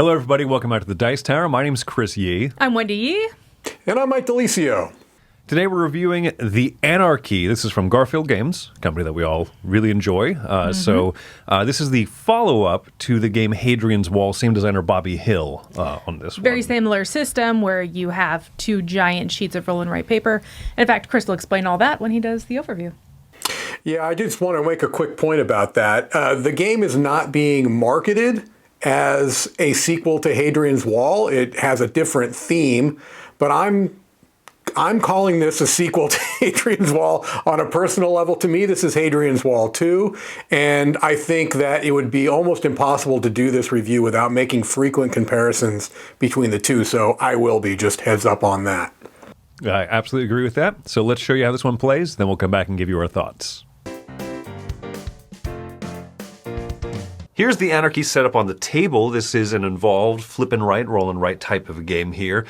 Hello, everybody. Welcome back to the Dice Tower. My name's Chris Yee. I'm Wendy Yee. And I'm Mike DeLisio. Today we're reviewing The Anarchy. This is from Garfield Games, a company that we all really enjoy. So this is the follow-up to the game Hadrian's Wall, same designer Bobby Hill on this one. Very similar system where you have two giant sheets of roll and write paper. In fact, Chris will explain all that when he does the overview. Yeah, I just want to make a quick point about that. The game is not being marketed as a sequel to Hadrian's Wall. It has a different theme, but I'm calling this a sequel to Hadrian's Wall on a personal level. To me, this is Hadrian's Wall 2, and I think that it would be almost impossible to do this review without making frequent comparisons between the two, so I will be, just heads up on that. I absolutely agree with that. So let's show you how this one plays, then we'll come back and give you our thoughts. Here's the Anarchy setup on the table. This is an involved flip and write, roll and write type of a game here.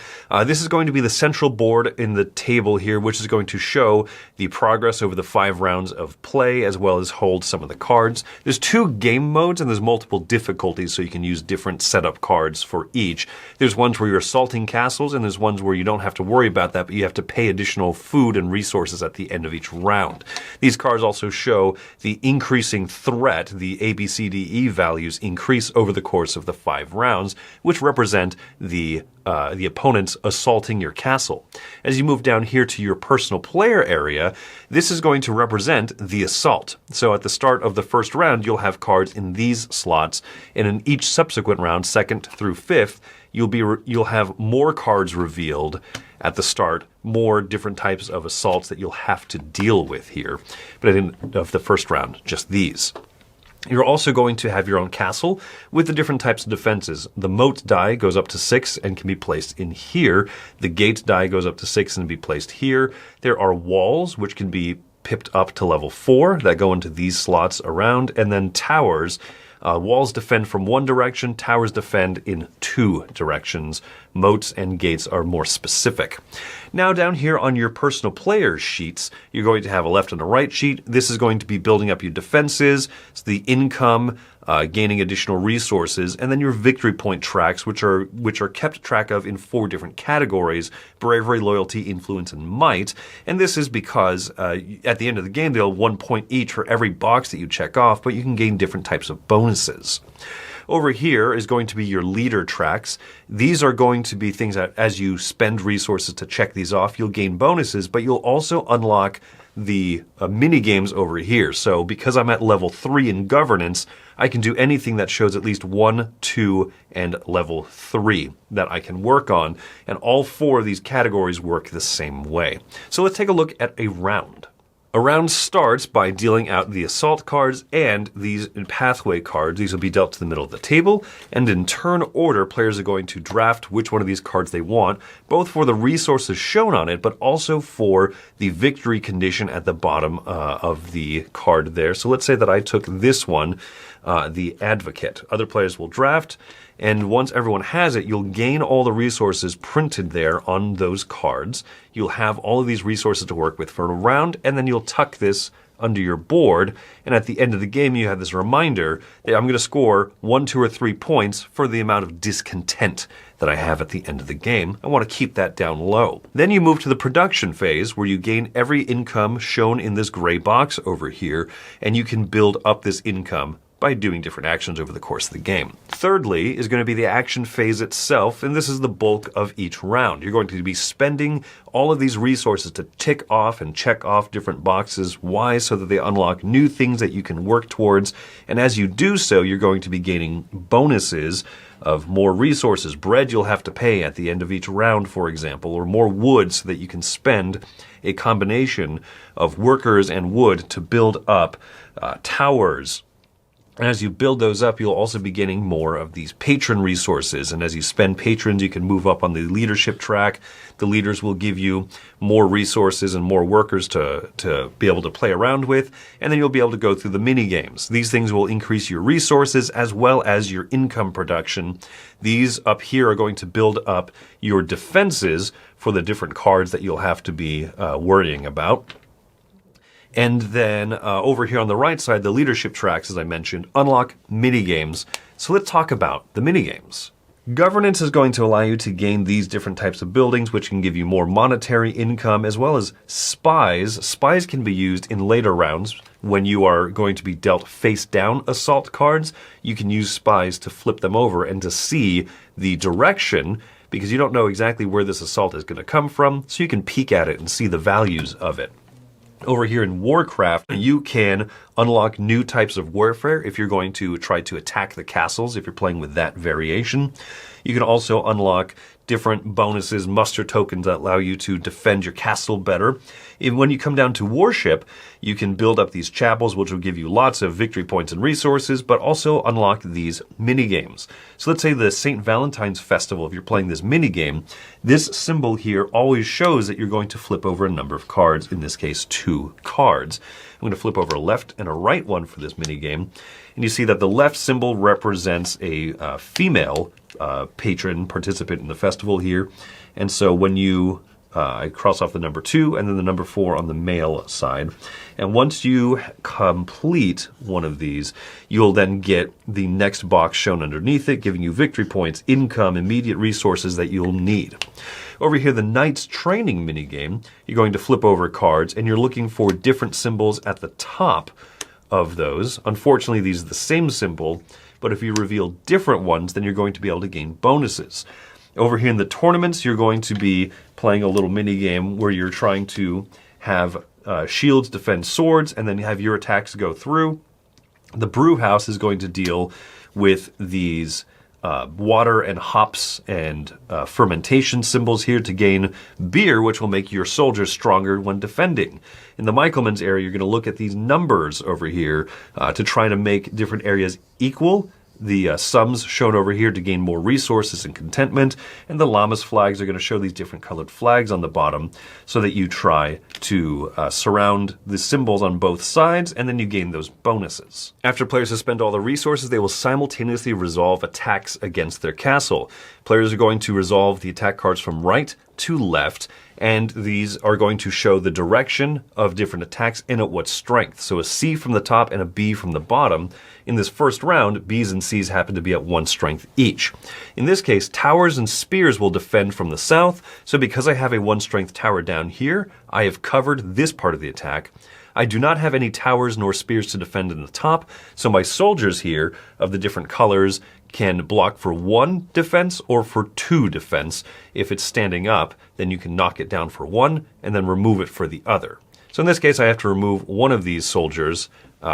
This is going to be the central board in the table here, which is going to show the progress over the 5 rounds of play, as well as hold some of the cards. There's 2 game modes, and there's multiple difficulties, so you can use different setup cards for each. There's ones where you're assaulting castles, and there's ones where you don't have to worry about that, but you have to pay additional food and resources at the end of each round. These cards also show the increasing threat, the A, B, C, D, E values increase over the course of the 5 rounds, which represent the opponents assaulting your castle. As you move down here to your personal player area, this is going to represent the assault. So at the start of the first round, you'll have cards in these slots, and in each subsequent round, 2nd through 5th, you'll have more cards revealed at the start, more different types of assaults that you'll have to deal with here. But at the end of the first round, just these. You're also going to have your own castle with the different types of defenses. The moat die goes up to 6 and can be placed in here. The gate die goes up to 6 and be placed here. There are walls, which can be pipped up to level 4 that go into these slots around. And then towers. Walls defend from one direction, towers defend in 2 directions. Moats and gates are more specific. Now down here on your personal player sheets, you're going to have a left and a right sheet. This is going to be building up your defenses, so the income, gaining additional resources, and then your victory point tracks, which are kept track of in 4 different categories: bravery, loyalty, influence, and might. And this is because at the end of the game, they'll 1 point each for every box that you check off, but you can gain different types of bonuses. Over here is going to be your leader tracks. These are going to be things that as you spend resources to check these off, you'll gain bonuses, but you'll also unlock the mini games over here. So because I'm at level 3 in governance, I can do anything that shows at least 1, 2, and level 3 that I can work on. And all 4 of these categories work the same way. So let's take a look at a round. A round starts by dealing out the assault cards and these pathway cards. These will be dealt to the middle of the table, and in turn order, players are going to draft which one of these cards they want, both for the resources shown on it, but also for the victory condition at the bottom of the card there. So let's say that I took this one, the Advocate. Other players will draft, and once everyone has it, you'll gain all the resources printed there on those cards. You'll have all of these resources to work with for a round, and then you'll tuck this under your board. And at the end of the game, you have this reminder that I'm going to score 1, 2, or 3 points for the amount of discontent that I have at the end of the game. I want to keep that down low. Then you move to the production phase, where you gain every income shown in this gray box over here, and you can build up this income by doing different actions over the course of the game. Thirdly is going to be the action phase itself, and this is the bulk of each round. You're going to be spending all of these resources to tick off and check off different boxes. Why? So that they unlock new things that you can work towards, and as you do so, you're going to be gaining bonuses of more resources. Bread you'll have to pay at the end of each round, for example, or more wood so that you can spend a combination of workers and wood to build up towers. And as you build those up, you'll also be getting more of these patron resources. And as you spend patrons, you can move up on the leadership track. The leaders will give you more resources and more workers to be able to play around with. And then you'll be able to go through the mini games. These things will increase your resources as well as your income production. These up here are going to build up your defenses for the different cards that you'll have to be worrying about. And then over here on the right side, the leadership tracks, as I mentioned, unlock mini games. So let's talk about the mini games. Governance is going to allow you to gain these different types of buildings, which can give you more monetary income, as well as spies. Spies can be used in later rounds when you are going to be dealt face-down assault cards. You can use spies to flip them over and to see the direction, because you don't know exactly where this assault is going to come from, so you can peek at it and see the values of it. Over here in Warcraft, you can unlock new types of warfare if you're going to try to attack the castles, if you're playing with that variation. You can also unlock different bonuses, muster tokens that allow you to defend your castle better. And when you come down to Warship, you can build up these chapels, which will give you lots of victory points and resources, but also unlock these mini-games. So let's say the St. Valentine's Festival, if you're playing this mini-game, this symbol here always shows that you're going to flip over a number of cards, in this case 2 cards. I'm going to flip over a left and a right one for this mini-game, and you see that the left symbol represents a female patron participant in the festival here. And so when you I cross off the number 2 and then the number 4 on the male side. And once you complete one of these, you'll then get the next box shown underneath it, giving you victory points, income, immediate resources that you'll need. Over here, the Knight's Training minigame, you're going to flip over cards and you're looking for different symbols at the top of those. Unfortunately, these are the same symbol, but if you reveal different ones, then you're going to be able to gain bonuses. Over here in the tournaments, you're going to be playing a little mini game where you're trying to have shields defend swords and then have your attacks go through. The brew house is going to deal with these water and hops and fermentation symbols here to gain beer, which will make your soldiers stronger when defending. In the Michaelman's area, you're going to look at these numbers over here to try to make different areas equal. The sums shown over here to gain more resources and contentment, and the Llamas flags are going to show these different colored flags on the bottom so that you try to surround the symbols on both sides, and then you gain those bonuses. After players have spent all the resources, they will simultaneously resolve attacks against their castle. Players are going to resolve the attack cards from right to left, and these are going to show the direction of different attacks and at what strength. So a C from the top and a B from the bottom. In this first round, B's and C's happen to be at 1 strength each. In this case, towers and spears will defend from the south, so because I have a 1 strength tower down here, I have covered this part of the attack. I do not have any towers nor spears to defend in the top, so my soldiers here of the different colors can block for 1 defense or for 2 defense. If it's standing up, then you can knock it down for 1 and then remove it for the other. So in this case, I have to remove one of these soldiers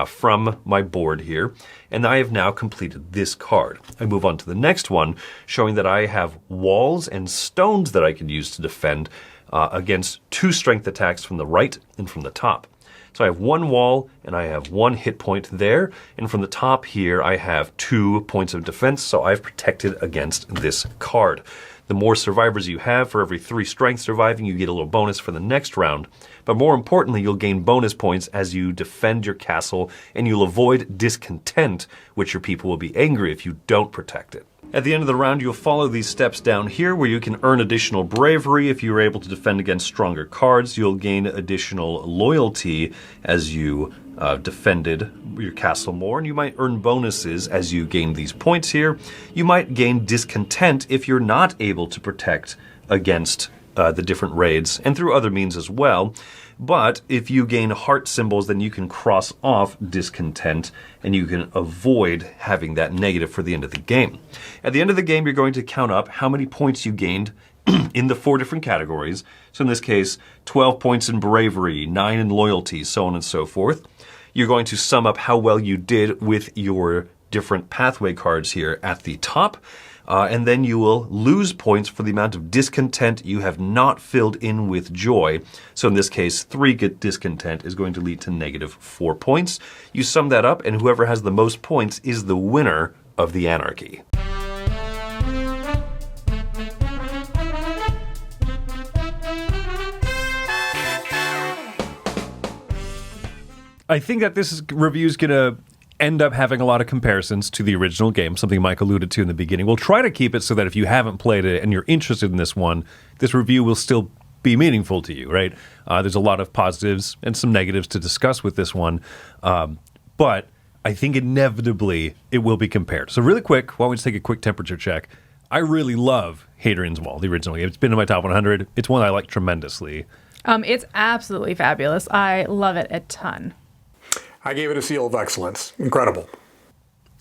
from my board here, and I have now completed this card. I move on to the next one, showing that I have walls and stones that I can use to defend against 2 strength attacks from the right and from the top. So I have 1 wall and I have 1 hit point there, and from the top here I have 2 points of defense, so I've protected against this card. The more survivors you have, for every 3 strength surviving, you get a little bonus for the next round. But more importantly, you'll gain bonus points as you defend your castle, and you'll avoid discontent, which your people will be angry if you don't protect it. At the end of the round, you'll follow these steps down here where you can earn additional bravery if you're able to defend against stronger cards. You'll gain additional loyalty as you defended your castle more, and you might earn bonuses as you gain these points here. You might gain discontent if you're not able to protect against the different raids, and through other means as well. But if you gain heart symbols, then you can cross off discontent, and you can avoid having that negative for the end of the game. At the end of the game, you're going to count up how many points you gained in the 4 different categories. So in this case, 12 points in bravery, 9 in loyalty, so on and so forth. You're going to sum up how well you did with your different pathway cards here at the top. And then you will lose points for the amount of discontent you have not filled in with joy. So in this case, 3 discontent is going to lead to negative 4 points. You sum that up, and whoever has the most points is the winner of the Anarchy. I think that this review is going to end up having a lot of comparisons to the original game, something Mike alluded to in the beginning. We'll try to keep it so that if you haven't played it and you're interested in this one, this review will still be meaningful to you, right? There's a lot of positives and some negatives to discuss with this one, but I think inevitably it will be compared. So really quick, why don't we just take a quick temperature check? I really love Hadrian's Wall, the original game. It's been in my top 100. It's one I like tremendously. It's absolutely fabulous. I love it a ton. I gave it a seal of excellence. Incredible.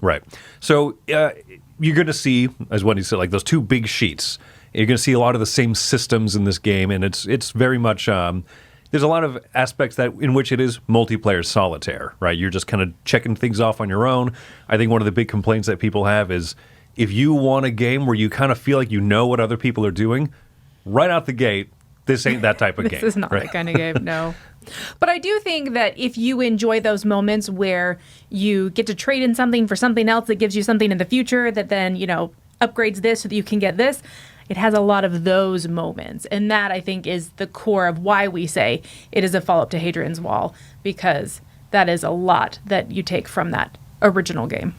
Right. So you're going to see, as Wendy said, like those two big sheets. You're going to see a lot of the same systems in this game, and it's very much there's a lot of aspects that in which it is multiplayer solitaire, right? You're just kind of checking things off on your own. I think one of the big complaints that people have is if you want a game where you kind of feel like you know what other people are doing, right out the gate, this ain't that type of game. This is not right? that kind of game, no. But I do think that if you enjoy those moments where you get to trade in something for something else that gives you something in the future that then, upgrades this so that you can get this, it has a lot of those moments. And that, I think, is the core of why we say it is a follow-up to Hadrian's Wall, because that is a lot that you take from that original game.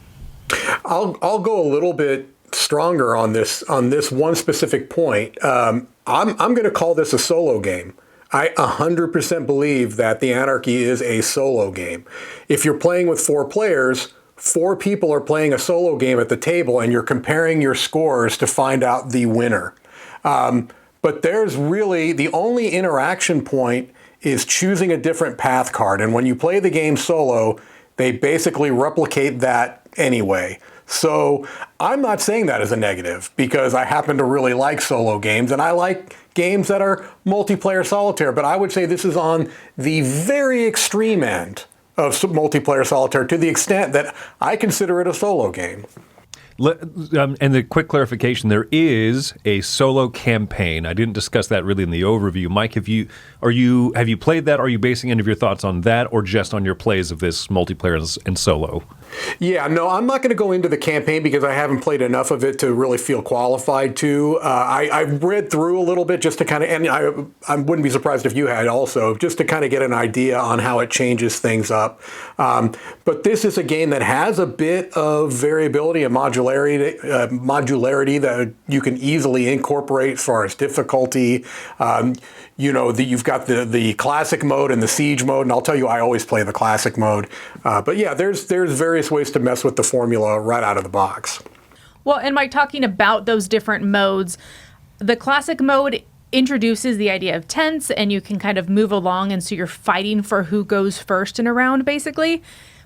I'll go a little bit stronger on this one specific point. I'm going to call this a solo game. I 100% believe that the Anarchy is a solo game. If you're playing with 4 players, 4 people are playing a solo game at the table, and you're comparing your scores to find out the winner. But there's really, the only interaction point is choosing a different path card. And when you play the game solo, they basically replicate that anyway. So I'm not saying that as a negative, because I happen to really like solo games, and I like games that are multiplayer solitaire. But I would say this is on the very extreme end of multiplayer solitaire, to the extent that I consider it a solo game. And the quick clarification, there is a solo campaign. I didn't discuss that really in the overview. Mike, have you played that? Are you basing any of your thoughts on that, or just on your plays of this multiplayer and solo? Yeah, no, I'm not going to go into the campaign because I haven't played enough of it to really feel qualified to. I read through a little bit just to kind of, and I wouldn't be surprised if you had also, just to kind of get an idea on how it changes things up. But this is a game that has a bit of variability and modularity that you can easily incorporate as far as difficulty. You've got the classic mode and the siege mode, and I'll tell you, I always play the classic mode. But yeah, there's various ways to mess with the formula right out of the box. Well, and Mike, talking about those different modes, the classic mode introduces the idea of tents, and you can kind of move along, and so you're fighting for who goes first in a round, basically.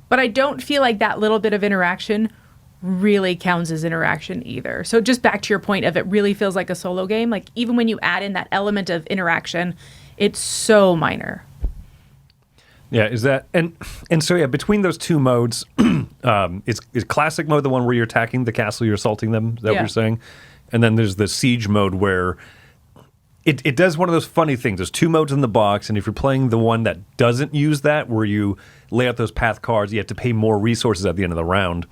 But I don't feel like that little bit of interaction really counts as interaction either. So just back to your point of it really feels like a solo game. Like even when you add in that element of interaction, it's so minor. Yeah, is that and so yeah, between those two modes, is classic mode the one where you're attacking the castle, you're assaulting them? Is that what you're saying? And then there's the siege mode where it does one of those funny things. There's 2 modes in the box, and if you're playing the one that doesn't use that, where you lay out those path cards, you have to pay more resources at the end of the round.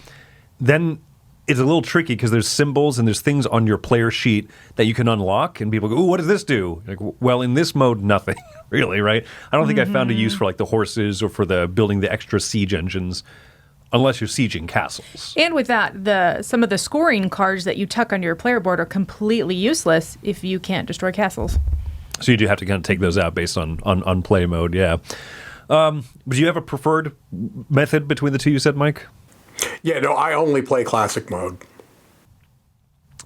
Then it's a little tricky because there's symbols and there's things on your player sheet that you can unlock, and people go, "Ooh, what does this do?" Like, well, in this mode, nothing really, right? I don't think I found a use for like the horses or for the building the extra siege engines, unless you're sieging castles. And with that, some of the scoring cards that you tuck on your player board are completely useless if you can't destroy castles. So you do have to kind of take those out based on play mode, yeah. Do you have a preferred method between the two, you said, Mike? Yeah, no, I only play classic mode.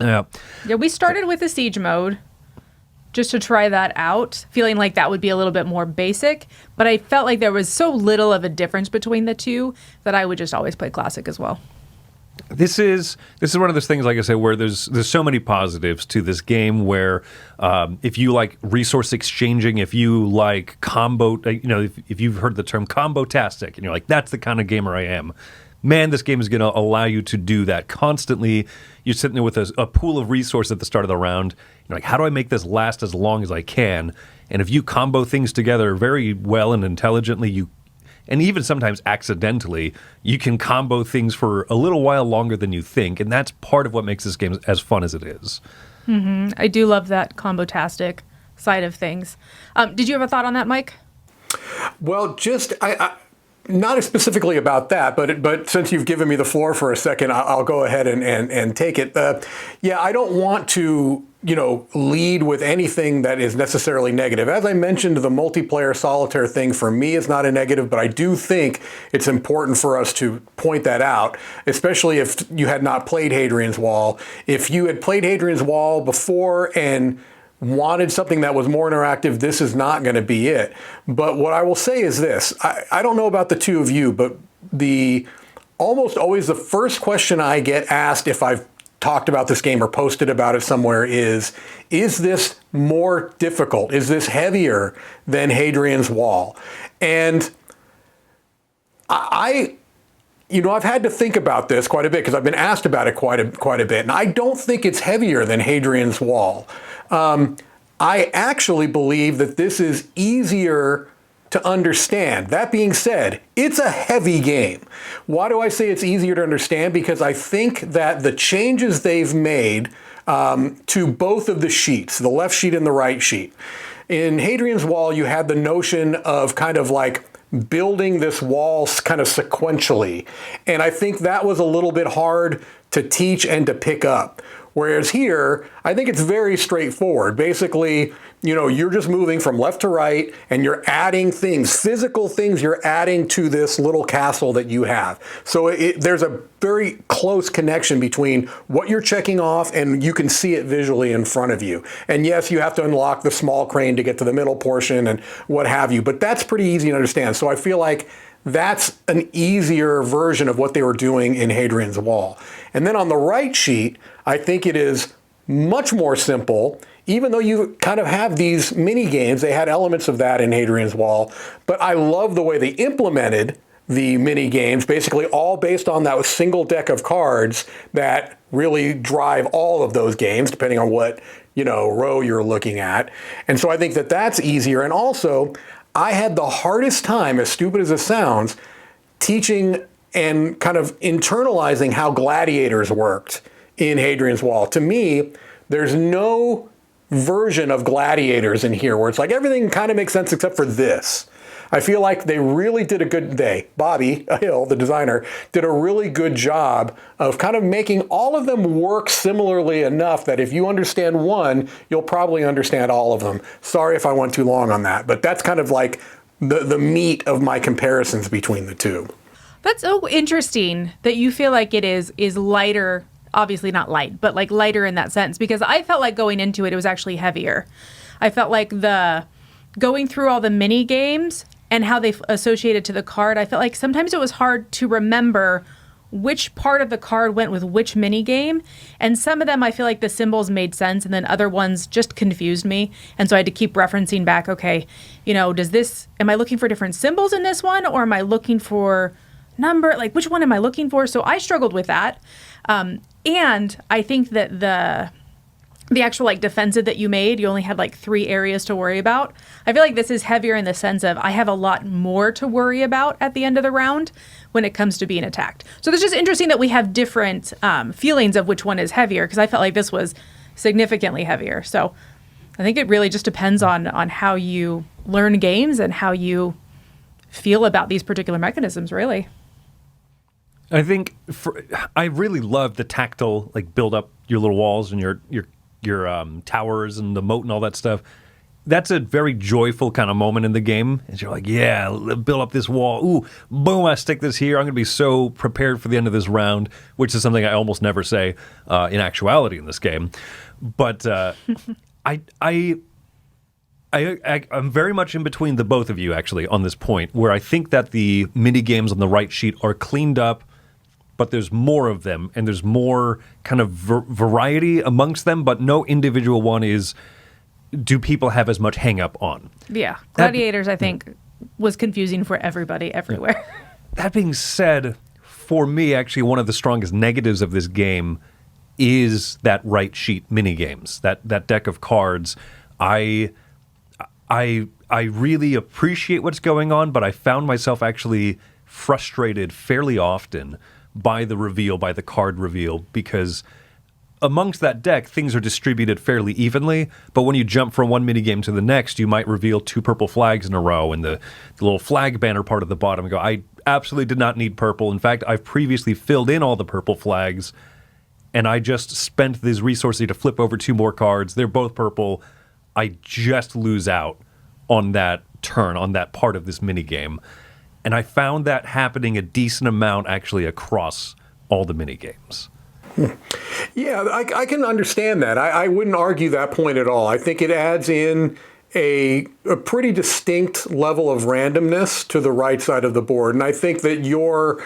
Yeah. Yeah, we started with the siege mode just to try that out, feeling like that would be a little bit more basic. But I felt like there was so little of a difference between the two that I would just always play classic as well. This is one of those things, like I said, where there's so many positives to this game. Where if you like resource exchanging, if you like combo, if you've heard the term combo-tastic, and you're like, that's the kind of gamer I am. Man, this game is going to allow you to do that constantly. You're sitting there with a pool of resources at the start of the round. You're like, how do I make this last as long as I can? And if you combo things together very well and intelligently, and even sometimes accidentally, you can combo things for a little while longer than you think. And that's part of what makes this game as fun as it is. Mm-hmm. I do love that combo-tastic side of things. Did you have a thought on that, Mike? Well, I not specifically about that, but since you've given me the floor for a second, I'll go ahead and take it. Yeah, I don't want to lead with anything that is necessarily negative. As I mentioned, the multiplayer solitaire thing for me is not a negative, but I do think it's important for us to point that out, especially if you had not played Hadrian's Wall. If you had played Hadrian's Wall before and wanted something that was more interactive, this is not going to be it. But what I will say is this. I don't know about the two of you, but almost always the first question I get asked if I've talked about this game or posted about it somewhere is this more difficult? Is this heavier than Hadrian's Wall? And I've had to think about this quite a bit because I've been asked about it quite a bit. And I don't think it's heavier than Hadrian's Wall. I actually believe that this is easier to understand. That being said, it's a heavy game. Why do I say it's easier to understand? Because I think that the changes they've made to both of the sheets, the left sheet and the right sheet. In Hadrian's Wall, you had the notion of kind of like building this wall kind of sequentially. And I think that was a little bit hard to teach and to pick up. Whereas here, I think it's very straightforward. Basically, you're just moving from left to right and you're adding things, physical things you're adding to this little castle that you have. So there's a very close connection between what you're checking off and you can see it visually in front of you. And yes, you have to unlock the small crane to get to the middle portion and what have you, but that's pretty easy to understand. So I feel like that's an easier version of what they were doing in Hadrian's Wall. And then on the right sheet, I think it is much more simple, even though you kind of have these mini games. They had elements of that in Hadrian's Wall, but I love the way they implemented the mini games, basically all based on that single deck of cards that really drive all of those games, depending on what, row you're looking at. And so I think that that's easier. And also, I had the hardest time, as stupid as it sounds, teaching and kind of internalizing how gladiators worked in Hadrian's Wall. To me, there's no version of gladiators in here where it's like everything kind of makes sense except for this. I feel like they really did a good day. Bobby Hill, the designer, did a really good job of kind of making all of them work similarly enough that if you understand one, you'll probably understand all of them. Sorry if I went too long on that, but that's kind of like the meat of my comparisons between the two. That's so interesting that you feel like it is lighter, obviously not light, but like lighter in that sense, because I felt like going into it was actually heavier. I felt like going through all the mini games and how they associated to the card, I felt like sometimes it was hard to remember which part of the card went with which mini game. And some of them, I feel like the symbols made sense, and then other ones just confused me. And so I had to keep referencing back, okay, am I looking for different symbols in this one, or am I looking for number? Like, which one am I looking for? So I struggled with that. And I think that the actual like defensive that you made, you only had like 3 areas to worry about. I feel like this is heavier in the sense of I have a lot more to worry about at the end of the round when it comes to being attacked. So it's just interesting that we have different feelings of which one is heavier, because I felt like this was significantly heavier. So I think it really just depends on how you learn games and how you feel about these particular mechanisms, really. I think I really love the tactile, like build up your little walls and your towers and the moat and all that stuff. That's a very joyful kind of moment in the game. And you're like, yeah, build up this wall. Ooh, boom, I stick this here. I'm going to be so prepared for the end of this round, which is something I almost never say in actuality in this game. But I'm very much in between the both of you, actually, on this point, where I think that the mini games on the right sheet are cleaned up, but there's more of them, and there's more kind of variety amongst them, but no individual one is, do people have as much hang-up on? Yeah. Gladiators, I think, was confusing for everybody everywhere. That being said, for me, actually, one of the strongest negatives of this game is that right sheet mini games, that deck of cards. I really appreciate what's going on, but I found myself actually frustrated fairly often by the card reveal, because amongst that deck, things are distributed fairly evenly, but when you jump from one minigame to the next, you might reveal 2 purple flags in a row, and the little flag banner part at the bottom, and go, I absolutely did not need purple. In fact, I've previously filled in all the purple flags, and I just spent these resources to flip over 2 more cards. They're both purple. I just lose out on that turn, on that part of this mini game. And I found that happening a decent amount actually across all the mini games. Yeah, I can understand that. I wouldn't argue that point at all. I think it adds in a pretty distinct level of randomness to the right side of the board. And I think that your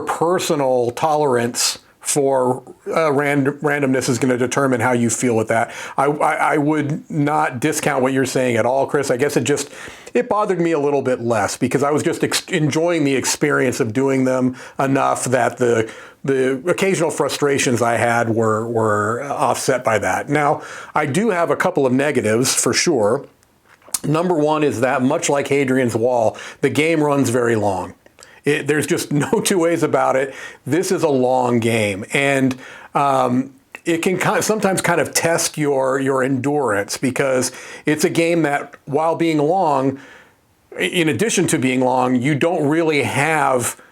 personal tolerance for randomness is going to determine how you feel with that. I would not discount what you're saying at all, Chris. I guess it bothered me a little bit less because I was just enjoying the experience of doing them enough that the occasional frustrations I had were offset by that. Now, I do have a couple of negatives for sure. Number one is that, much like Hadrian's Wall, the game runs very long. There's just no two ways about it. This is a long game, and it can sometimes kind of test your endurance because it's a game that, while being long, in addition to being long, you don't really have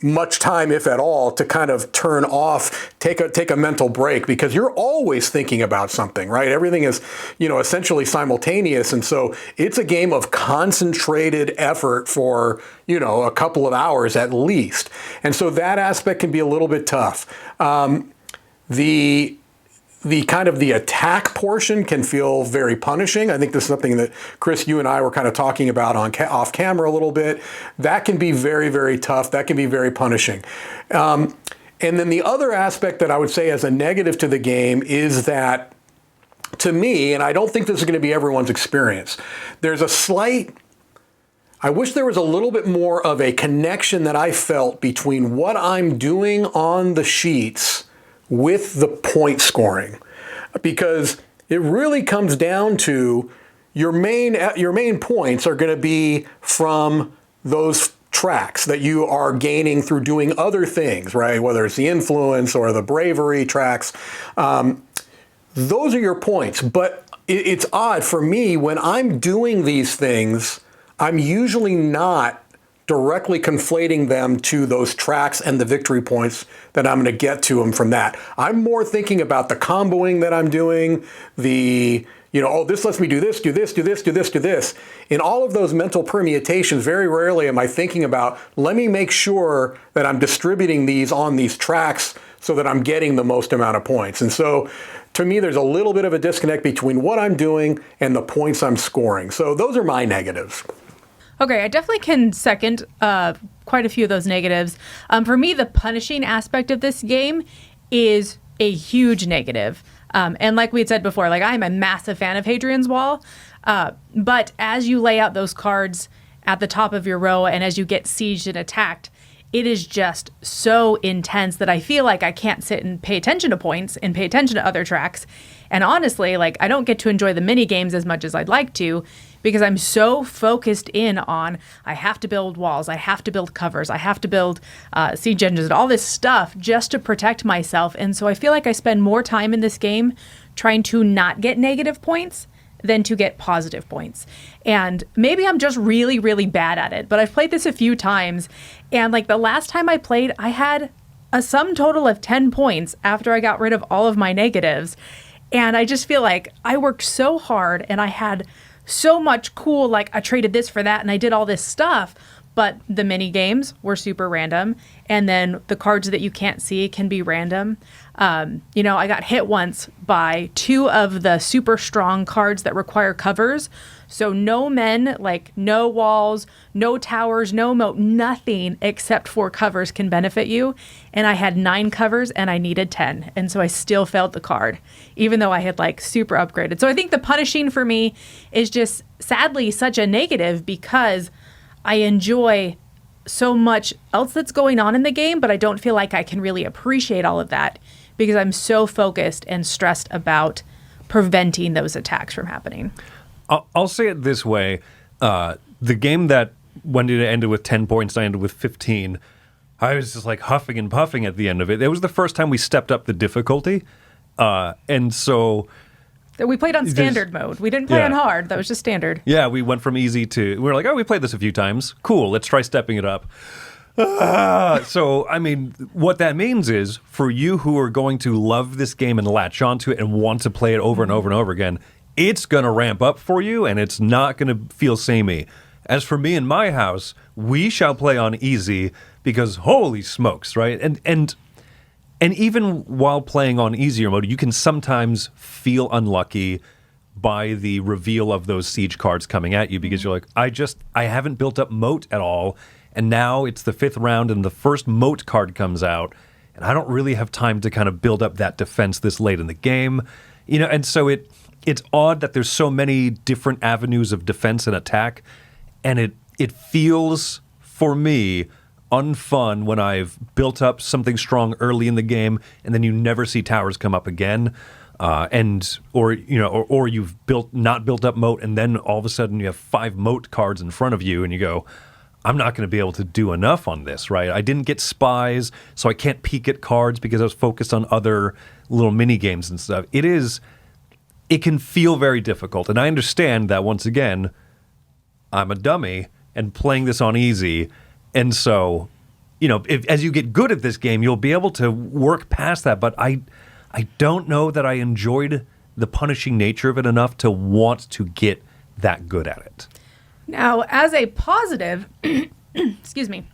much time, if at all, to kind of turn off, take a mental break, because you're always thinking about something, right? Everything is, essentially simultaneous. And so it's a game of concentrated effort for, a couple of hours at least. And so that aspect can be a little bit tough. The kind of the attack portion can feel very punishing. I think this is something that, Chris, you and I were kind of talking about off camera a little bit. That can be very, very tough. That can be very punishing. And then the other aspect that I would say as a negative to the game is that, to me, and I don't think this is going to be everyone's experience, there's a slight, I wish there was a little bit more of a connection that I felt between what I'm doing on the sheets with the point scoring, because it really comes down to your main points are going to be from those tracks that you are gaining through doing other things, right? Whether it's the influence or the bravery tracks, those are your points. But it's odd for me, when I'm doing these things, I'm usually not directly conflating them to those tracks and the victory points that I'm going to get to them from that. I'm more thinking about the comboing that I'm doing, this lets me do this, do this, do this, do this, do this. In all of those mental permutations, very rarely am I thinking about, let me make sure that I'm distributing these on these tracks so that I'm getting the most amount of points. And so, to me, there's a little bit of a disconnect between what I'm doing and the points I'm scoring. So those are my negatives. Okay, I definitely can second quite a few of those negatives. For me, the punishing aspect of this game is a huge negative. And like we had said before, I'm a massive fan of Hadrian's Wall. But as you lay out those cards at the top of your row and as you get sieged and attacked, it is just so intense that I feel like I can't sit and pay attention to points and pay attention to other tracks. And honestly, I don't get to enjoy the mini games as much as I'd like to, because I'm so focused in on, I have to build walls, I have to build covers, I have to build siege engines, all this stuff just to protect myself. And so I feel like I spend more time in this game trying to not get negative points than to get positive points. And maybe I'm just really, really bad at it, but I've played this a few times. And the last time I played, I had a sum total of 10 points after I got rid of all of my negatives. And I just feel like I worked so hard and I had so much cool, I traded this for that and I did all this stuff, but the mini games were super random. And then the cards that you can't see can be random. I got hit once by 2 of the super strong cards that require covers. So no men, no walls, no towers, no moat, nothing except for covers can benefit you. And I had 9 covers and I needed 10. And so I still failed the card, even though I had super upgraded. So I think the punishing for me is just sadly such a negative, because I enjoy so much else that's going on in the game, but I don't feel like I can really appreciate all of that because I'm so focused and stressed about preventing those attacks from happening. I'll say it this way. The game that Wendy ended with 10 points, I ended with 15. I was just huffing and puffing at the end of it. It was the first time we stepped up the difficulty. And so we played on standard mode. We didn't play on hard. That was just standard. Yeah, we went from easy to, we were like, we played this a few times. Cool, let's try stepping it up. So, I mean, what that means is for you who are going to love this game and latch onto it and want to play it over and over and over again, it's going to ramp up for you and it's not going to feel samey. As for me and my house, we shall play on easy because holy smokes, right? And even while playing on easier mode, you can sometimes feel unlucky by the reveal of those siege cards coming at you because you're like, I haven't built up moat at all. And now it's the 5th round and the first moat card comes out. And I don't really have time to kind of build up that defense this late in the game. And so it's odd that there's so many different avenues of defense and attack. And it feels, for me, unfun when I've built up something strong early in the game and then you never see towers come up again. Or you've not built up moat and then all of a sudden you have 5 moat cards in front of you and you go, I'm not going to be able to do enough on this, right? I didn't get spies, so I can't peek at cards because I was focused on other little mini games and stuff. It can feel very difficult. And I understand that, once again, I'm a dummy and playing this on easy. And so, as you get good at this game, you'll be able to work past that. But I don't know that I enjoyed the punishing nature of it enough to want to get that good at it. Now, as a positive, excuse me,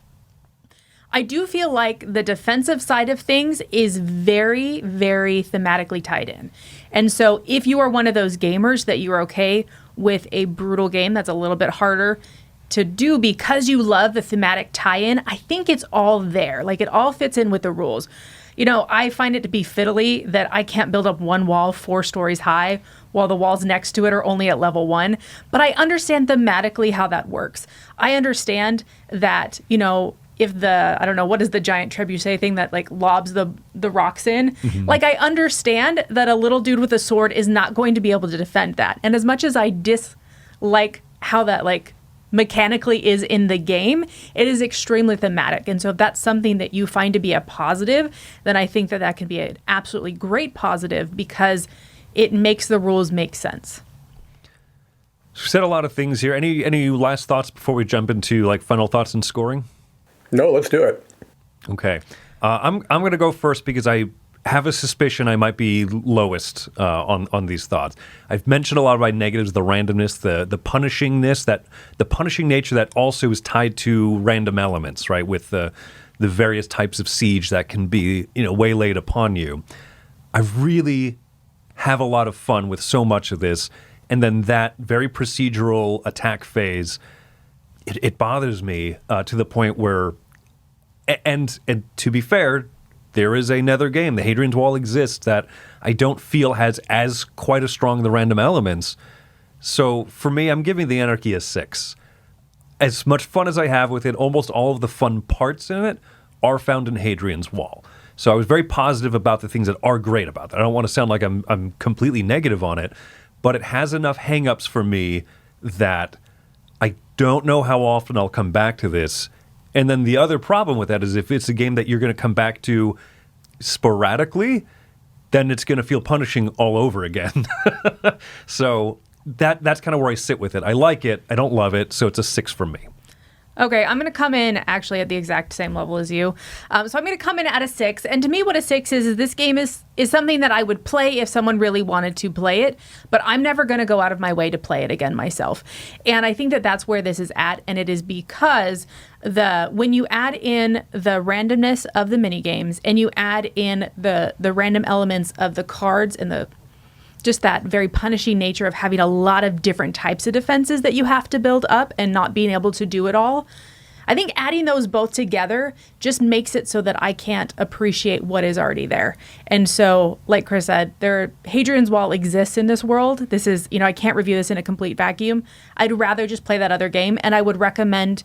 I do feel like the defensive side of things is very, very thematically tied in. And so if you are one of those gamers that you're okay with a brutal game that's a little bit harder to do because you love the thematic tie-in, I think it's all there. Like, it all fits in with the rules. I find it to be fiddly that I can't build up one wall 4 stories high while the walls next to it are only at level 1. But I understand thematically how that works. I understand that, if I don't know, what is the giant trebuchet thing that like lobs the rocks in? Mm-hmm. Like, I understand that a little dude with a sword is not going to be able to defend that. And as much as I dislike how that like mechanically is in the game, it is extremely thematic. And so if that's something that you find to be a positive, then I think that can be an absolutely great positive because it makes the rules make sense. So we said a lot of things here. Any last thoughts before we jump into like final thoughts and scoring? No, let's do it. Okay. I'm going to go first because I have a suspicion I might be lowest on these thoughts. I've mentioned a lot of my negatives, the randomness, the punishingness, the punishing nature that also is tied to random elements, right? With the various types of siege that can be, waylaid upon you. I really have a lot of fun with so much of this. And then that very procedural attack phase, it bothers me to the point where, and to be fair, there is another game, the Hadrian's Wall exists, that I don't feel has as quite as strong the random elements. So for me, I'm giving the Anarchy a 6. As much fun as I have with it, almost all of the fun parts in it are found in Hadrian's Wall. So I was very positive about the things that are great about that. I don't want to sound like I'm completely negative on it, but it has enough hang-ups for me that I don't know how often I'll come back to this. And then the other problem with that is if it's a game that you're going to come back to sporadically, then it's going to feel punishing all over again. So that's kind of where I sit with it. I like it. I don't love it. So it's a 6 for me. Okay, I'm going to come in actually at the exact same level as you. So I'm going to come in at a 6. And to me, what a 6 is this game is something that I would play if someone really wanted to play it. But I'm never going to go out of my way to play it again myself. And I think that that's where this is at. And it is because when you add in the randomness of the mini games and you add in the random elements of the cards and just that very punishing nature of having a lot of different types of defenses that you have to build up and not being able to do it all. I think adding those both together just makes it so that I can't appreciate what is already there. And so, like Chris said, Hadrian's Wall exists in this world. This is, I can't review this in a complete vacuum. I'd rather just play that other game, and I would recommend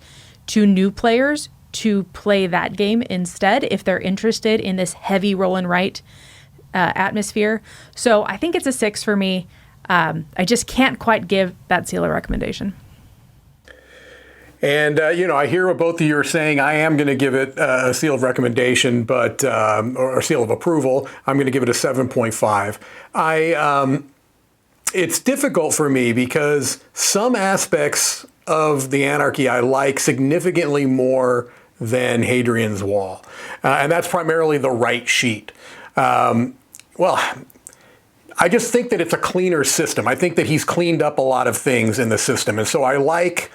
to new players to play that game instead if they're interested in this heavy roll and write atmosphere. So I think it's a 6 for me. I just can't quite give that seal a recommendation. And, I hear what both of you are saying. I am going to give it a seal of recommendation, or a seal of approval. I'm going to give it a 7.5. It's difficult for me because some aspects of the Anarchy I like significantly more than Hadrian's Wall. And that's primarily the right sheet. Well, I just think that it's a cleaner system. I think that he's cleaned up a lot of things in the system. And so I like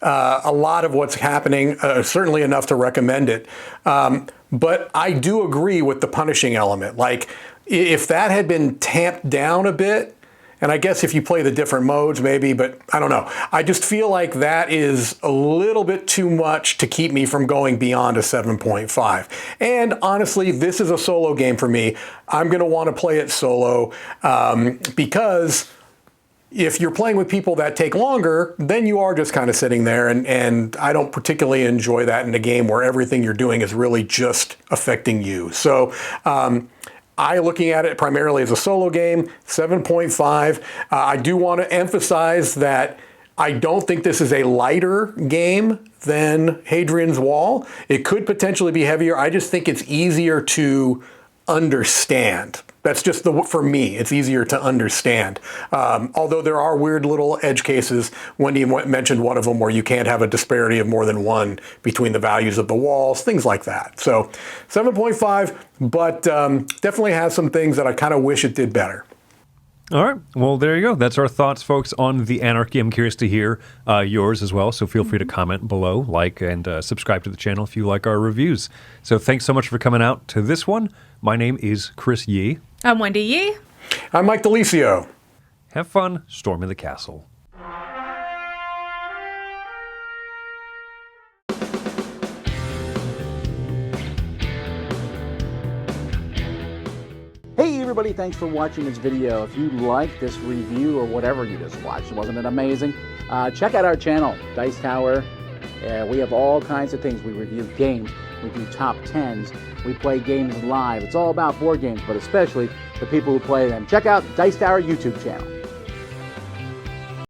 a lot of what's happening, certainly enough to recommend it. But I do agree with the punishing element. Like, if that had been tamped down a bit, and I guess if you play the different modes, maybe, but I don't know. I just feel like that is a little bit too much to keep me from going beyond a 7.5. And honestly, this is a solo game for me. I'm going to want to play it solo because if you're playing with people that take longer, then you are just kind of sitting there, and I don't particularly enjoy that in a game where everything you're doing is really just affecting you. So looking at it primarily as a solo game, 7.5. I do want to emphasize that I don't think this is a lighter game than Hadrian's Wall. It could potentially be heavier. I just think it's easier to understand. That's just for me, it's easier to understand. Although there are weird little edge cases. Wendy mentioned one of them where you can't have a disparity of more than 1 between the values of the walls, things like that. So 7.5, but definitely has some things that I kind of wish it did better. All right. Well, there you go. That's our thoughts, folks, on the Anarchy. I'm curious to hear yours as well, so feel free to comment below, like, and subscribe to the channel if you like our reviews. So thanks so much for coming out to this one. My name is Chris Yee. I'm Wendy Yee. I'm Mike DeLisio. Have fun storming the castle. Hey everybody, thanks for watching this video. If you liked this review or whatever you just watched, wasn't it amazing? Check out our channel, Dice Tower. We have all kinds of things. We review games, we do top 10s, we play games live. It's all about board games, but especially the people who play them. Check out Dice Tower YouTube channel.